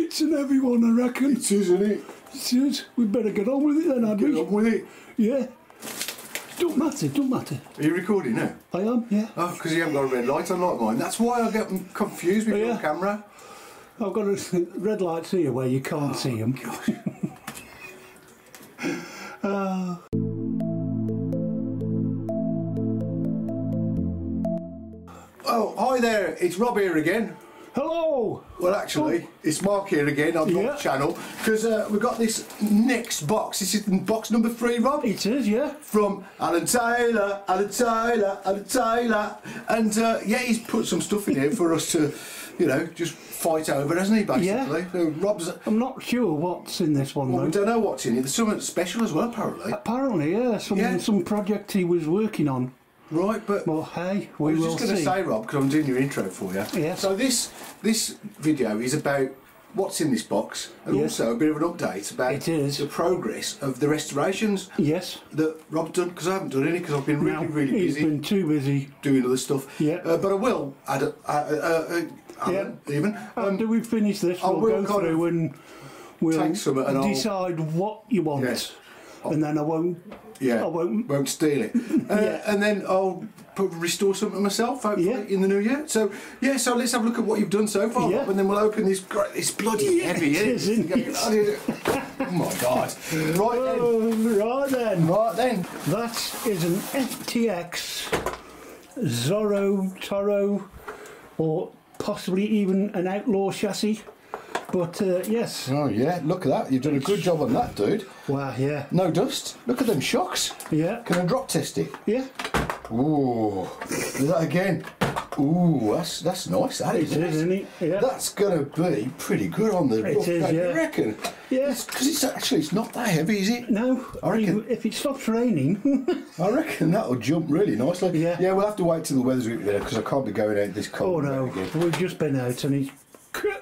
It's an heavy one, I reckon. It is, isn't it? It is. We'd better get on with it then, had we? Get on with it. Yeah. Don't matter. Are you recording now? I am, yeah. Oh, because you haven't got a red light on like mine. That's why I get confused with your camera. I've got a red lights here where you can't see them. Oh, hi there. It's Rob here again. Hello! Well, actually, it's Mark here again on the channel because we've got this next box. This is box number 3, Rob. It is, yeah. From Alan Taylor. And yeah, he's put some stuff in here for us to, you know, just fight over, hasn't he, basically? Yeah. So Rob's... I'm not sure what's in this one, Well, though. we don't know what's in it. There's something special as well, apparently. Apparently, yeah. Some project he was working on. Right, but... Well, hey, we will see. I was just going to say, Rob, because I'm doing your intro for you. Yes. So this video is about what's in this box, and also a bit of an update about the progress of the restorations that Rob's done, because I haven't done any, because I've been really busy. He's been too busy doing other stuff. Yeah. But I will add even. After we finish this, we'll go through and we'll decide what you want. Yes. And then I won't steal it. And then I'll restore something myself, hopefully, in the new year. So, so let's have a look at what you've done so far, Rob, and then we'll open this. It's bloody heavy, isn't it? Oh my God. Right then. That is an FTX Zorro Toro, or possibly even an Outlaw chassis. But yes. Oh yeah, look at that. You've done a good job on that, dude. Wow, yeah. No dust. Look at them shocks. Yeah. Can I drop test it? Yeah. Ooh. Do that again. Ooh, that's nice. That is. It is, isn't it? Yeah. That's gonna be pretty good on the roof. It is, You reckon? Yeah. Because it's not that heavy, is it? No. I reckon if it stops raining. I reckon that'll jump really nicely. Yeah. Yeah, we'll have to wait till the weather's a bit better, because I can't be going out this cold. Oh no. Again. We've just been out and it's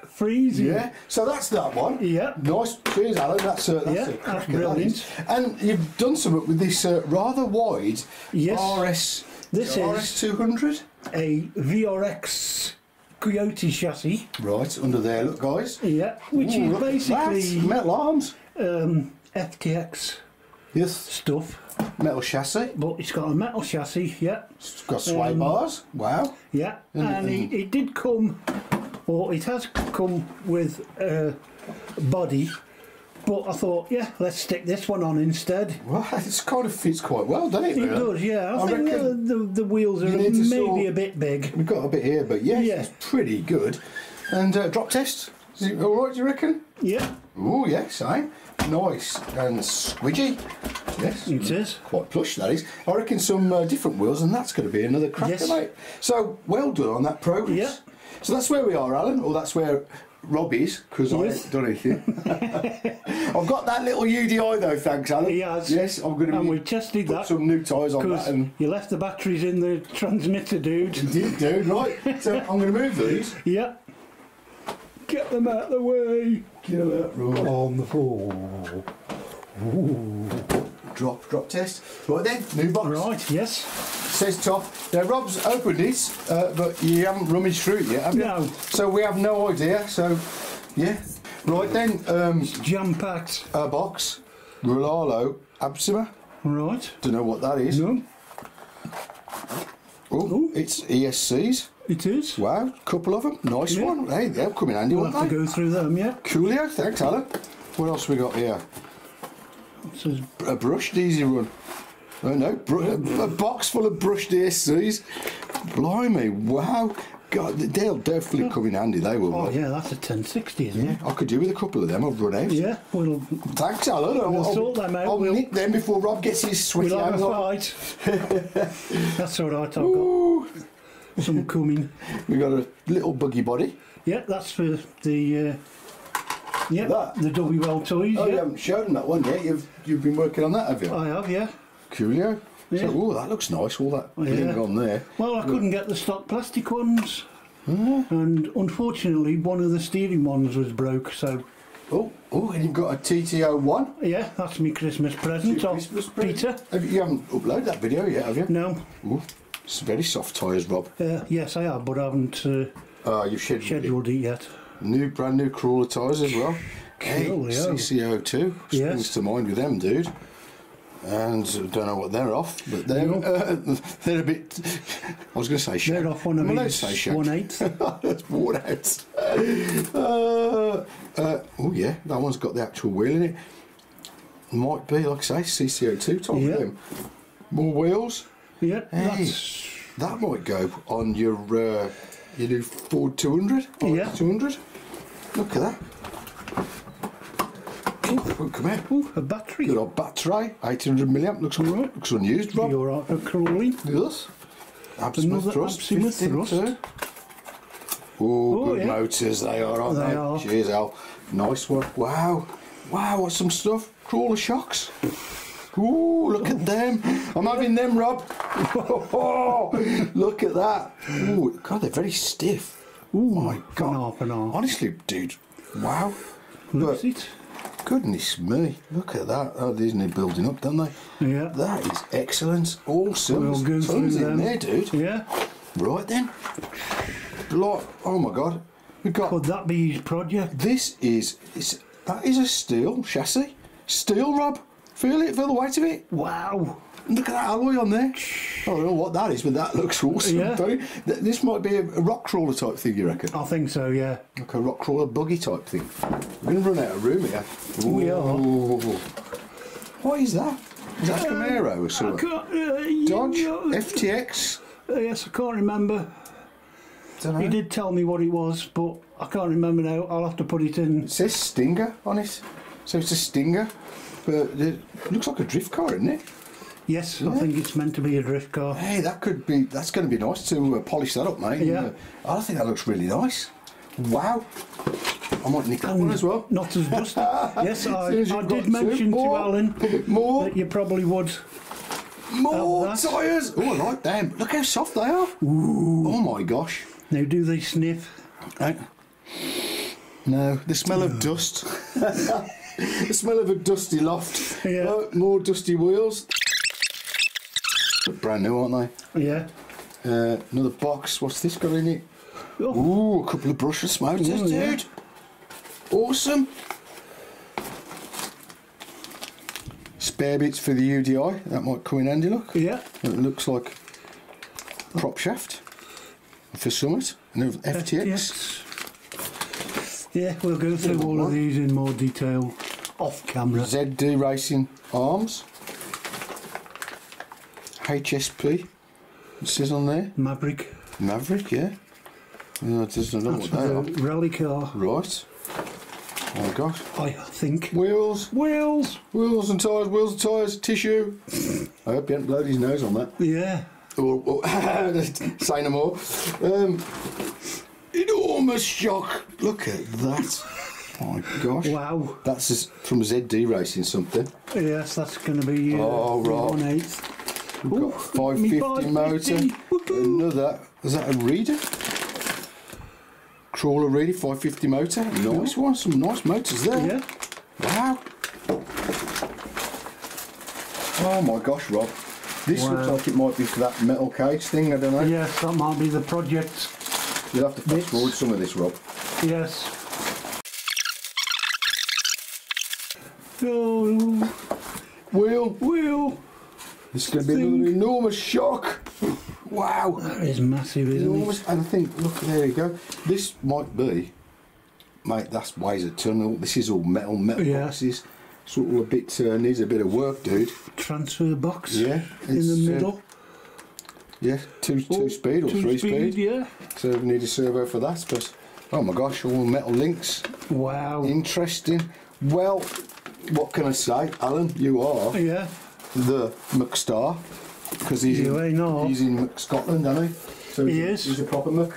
freezing. Yeah, so that's that one. Yeah. Nice. Cheers, Alan. That's a cracker. Brilliant. And you've done something with this rather wide RS. This is RS200. a VRX Coyote chassis. Right, under there, look, guys. Yeah, which is basically metal arms. FTX stuff. Metal chassis. But it's got a metal chassis, yeah. It's got sway bars. Wow. Yeah, and it did come, or it has come with a body, but I thought, let's stick this one on instead. Well, it kind of fits quite well, doesn't it? It does, yeah. I think the wheels are maybe a bit big. We've got a bit here, but it's pretty good. And drop test, is it all right, do you reckon? Yeah. Oh, yes, nice and squidgy. Yes, it is. Quite plush, that is. I reckon some different wheels, and that's going to be another cracker, mate. So, well done on that progress. Yeah. So that's where we are, Alan, or that's where Rob is, because I haven't done anything. I've got that little UDI though, thanks, Alan. He has. Yes, I'm going to we tested put some new tyres on that. And you left the batteries in the transmitter, dude. You did, dude, right. So I'm going to move these. Yeah. Get them out of the way. Get them out, right. On the floor. Ooh. Drop test. Right then, new box. Right, yes. Says top. Now Rob's opened it, but you haven't rummaged through it yet, have you? No. So we have no idea, so yeah. Right then, jam-packed. A box. Rolalo Absima. Right. Don't know what that is. No. Oh, it's ESCs. It is. Wow, couple of them. Nice one. Hey, they'll come in handy, We'll have to go through them, yeah. Coolio, thanks, Alan. What else we got here? A brushed easy run. Oh no, a box full of brushed ESCs. Blimey, wow. God, they'll definitely come in handy, they will. Oh yeah, that's a 1060, isn't it? I could do with a couple of them, I've run out. Yeah, we'll... Thanks, Alan. We'll sort them out. I'll nick them before Rob gets his sweaty hands on. We'll have a fight. That's all right, I've got some coming. We've got a little buggy body. Yeah, that's for the... the WL toys. Oh, you haven't shown that one yet. You've been working on that, have you? I have, yeah. Coolio. Yeah. So, that looks nice. All that bling on there. Well, I couldn't get the stock plastic ones, and unfortunately, one of the steering ones was broke. So. Oh, and you've got a TT01. Yeah, that's my Christmas present. Peter. You haven't uploaded that video yet, have you? No. Ooh, it's very soft tyres, Rob. Yes, I have, but I haven't. You've scheduled it yet. brand new crawler tyres as well. Hey, Coolio. CCO2 springs to mind with them, dude. And I don't know what they're off, but they're they're a bit. I was going to say shag. They're off one of these 1/8. That's worn out. Oh yeah, that one's got the actual wheel in it. Might be, like I say, CCO2 type of them. More wheels. Yeah, Hey, that might go on your new Ford 200. Yeah. 200. Look at that. Oh, come here. Ooh, a battery. Good old battery, 800 milliamp. Looks right. Looks unused, Rob. You're out of crawling. Yes. Absolute Another thrust. Absolute 15 thrust. too. Oh, good yeah. motors they are, aren't they? They are. Cheers, Al. Nice one. Wow. Wow, what's some stuff? Crawler shocks. Ooh, look at them. I'm having them, Rob. Look at that. Ooh, God, they're very stiff. Ooh, my God. An half. Honestly, dude. Wow. Looks Look. it. Goodness me, look at that. Oh, isn't it building up, don't they? Yeah. That is excellent. Awesome. We'll go There's through tons in them. there, dude. Yeah. Right then. Oh my God. We've got... Could that be his project? That is a steel chassis. Steel, Rob. Feel it, feel the weight of it. Wow. Look at that alloy on there. I don't know what that is, but that looks awesome. Yeah. Don't you? This might be a rock crawler type thing, you reckon? I think so, yeah. Like a rock crawler buggy type thing. We're going to run out of room here. We are. What is that? Is that a Camaro or I something? can't, Dodge? you know, FTX? yes, I can't remember. Dunno. He did tell me what it was, but I can't remember now. I'll have to put it in. It says Stinger on it. So it's a Stinger. But it looks like a drift car, isn't it? Yes, Yeah. I think it's meant to be a drift car. Hey, that's going to be nice to polish that up, mate. Yeah. And, I think that looks really nice. Wow. I might nick that one as well. Not as dusty. Yes, As soon as I you've did got mention to more, Alan more, that you probably would. more have that. tyres. Oh, I like them. Look how soft they are. Ooh. Oh my gosh. Now, do they sniff? Right. No, the smell of dust. The smell of a dusty loft. Yeah. More dusty wheels. They're brand new, aren't they? Yeah. Another box. What's this got in it? Oh, Ooh, a couple of brushless motors, Ooh, yeah. dude. Awesome. Spare bits for the UDI. That might come in handy, look. yeah. It looks like prop shaft for Summit. And FTX. Yeah, we'll go through all of these in more detail off camera. ZD Racing arms. HSP. It says on there. Maverick. Maverick, yeah. It doesn't know That's what they are. the rally car, Right. Oh my gosh. I think. Wheels. Wheels. Wheels and tyres, tissue. I hope you haven't blowed his nose on that. Yeah. Or say no more. Enormous shock. Look at that. Oh my gosh. Wow. That's from ZD Racing something. Yes, that's going to be Oh, right. 1/8. We've got 550 motor. Another. Is that a reader? Crawler reader, 550 motor. Nice one. Some nice motors there. Yeah. Wow. Oh my gosh, Rob. This Wow. looks like it might be for that metal cage thing, I don't know. Yes, that might be the project. You'll have to fast forward some of this, Rob. Yes. Oh, Wheel. This is going to be another enormous shock. Wow. that is massive, isn't Enormous. And I think, look, there you go. This might be, mate, that's weighs a ton. This is all metal Yeah. boxes. It's all a bit, needs a bit of work, dude. it? Transfer box. Yeah. In it's, the middle. Yeah, two speed or 3 speed. Yeah. So we need a servo for that. But oh my gosh, all metal links. Wow. Interesting. Well, what can I say, Alan? You are Yeah. the McStar because he's You ain't know. he's in Scotland, isn't he? So He is. He's a proper Mc.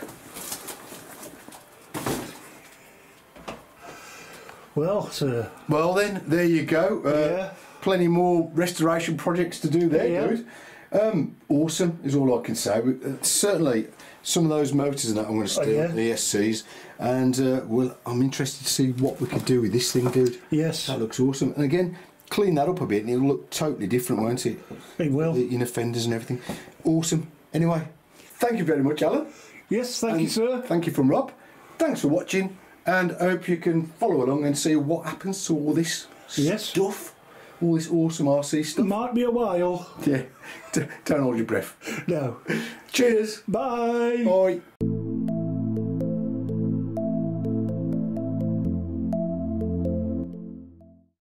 Well, sir. Well then, there you go. Yeah. Plenty more restoration projects to do there, Yeah. dude. Awesome is all I can say. Certainly, some of those motors and that I'm going to steal, yeah. the ESCs, and I'm interested to see what we could do with this thing, dude. Yes. That looks awesome. And again, clean that up a bit, and it'll look totally different, won't it? It will. The inner fenders and everything. Awesome. Anyway, thank you very much, Alan. Yes, thank you, And sir. Thank you from Rob. Thanks for watching, and I hope you can follow along and see what happens to all this stuff, all this awesome RC stuff. Might be a while. Yeah, don't hold your breath. No. Cheers. Bye. Bye.